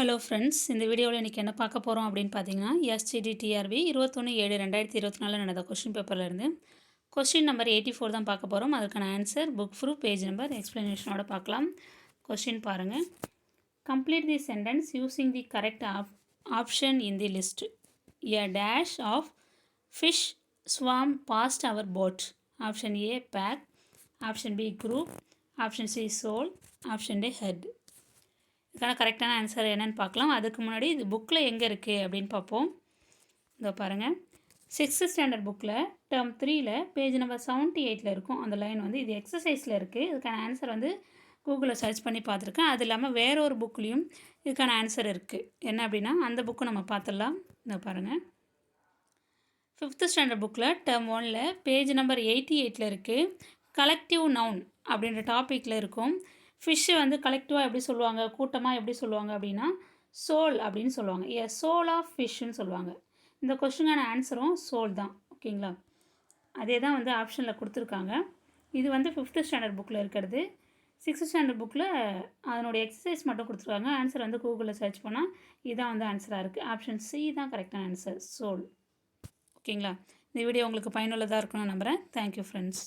Hello friends, இந்த வீடியோவில் இன்றைக்கி என்ன பார்க்க போகிறோம் அப்படின்னு பார்த்தீங்கன்னா, எஸ்ஜிடிடிஆர்பி 21/7/2024 நடந்த கொஸ்டின் பேப்பர்லேருந்து கொஸ்டின் நம்பர் 84 தான் பார்க்க போகிறோம். அதுக்கான answer, book proof, page number, எக்ஸ்ப்ளனேஷனோட பார்க்கலாம். கொஸ்டின் பாருங்கள். Complete the sentence using the correct option in the list. A dash of fish swam past our boat. Option A pack, option B group, option C shoal, option D herd. இதுக்கான கரெக்டான answer என்னென்னு பார்க்கலாம். அதுக்கு முன்னாடி இது புக்கில் எங்கே இருக்குது அப்படின்னு பார்ப்போம். இதோ பாருங்கள், 6th ஸ்டாண்டர்ட் புக்கில் டேர்ம் 3ல் பேஜ் நம்பர் 78 இருக்கும். அந்த லைன் வந்து இது எக்ஸசைஸில் இருக்குது. இதுக்கான ஆன்சர் வந்து கூகுளில் சர்ச் பண்ணி பார்த்துருக்கேன். அது இல்லாமல் வேற ஒரு புக்லேயும் இதுக்கான ஆன்சர் இருக்குது. என்ன அப்படின்னா அந்த புக்கு நம்ம பார்த்துடலாம். இதோ பாருங்கள், 5th ஸ்டாண்டர்ட் புக்கில் டேர்ம் 1ல் பேஜ் நம்பர் 88 இருக்குது. கலெக்டிவ் நவுன் அப்படின்ற டாப்பிக்கில் இருக்கும். ஃபிஷ்ஷு வந்து கலெக்டிவாக எப்படி சொல்லுவாங்க, கூட்டமாக எப்படி சொல்லுவாங்க அப்படின்னா சோல் அப்படின்னு சொல்லுவாங்க. ஏ சோல் ஆஃப் ஃபிஷ்ஷுன்னு சொல்லுவாங்க. இந்த கொஸ்டினுக்கான ஆன்சரும் சோல் தான். ஓகேங்களா, அதே தான் வந்து ஆப்ஷனில் கொடுத்துருக்காங்க. இது வந்து 5th ஸ்டாண்டர்ட் புக்கில் இருக்கிறது. 6th ஸ்டாண்டர்ட் புக்கில் அதனுடைய எக்ஸசைஸ் மட்டும் கொடுத்துருக்காங்க. ஆன்சர் வந்து கூகுளில் சர்ச் பண்ணால் இதுதான் வந்து ஆன்சராக இருக்குது. ஆப்ஷன் சி தான் கரெக்டான ஆன்சர், சோல். ஓகேங்களா, இந்த வீடியோ உங்களுக்கு பயனுள்ளதாக இருக்கும்னு நம்புகிறேன். Thank you friends.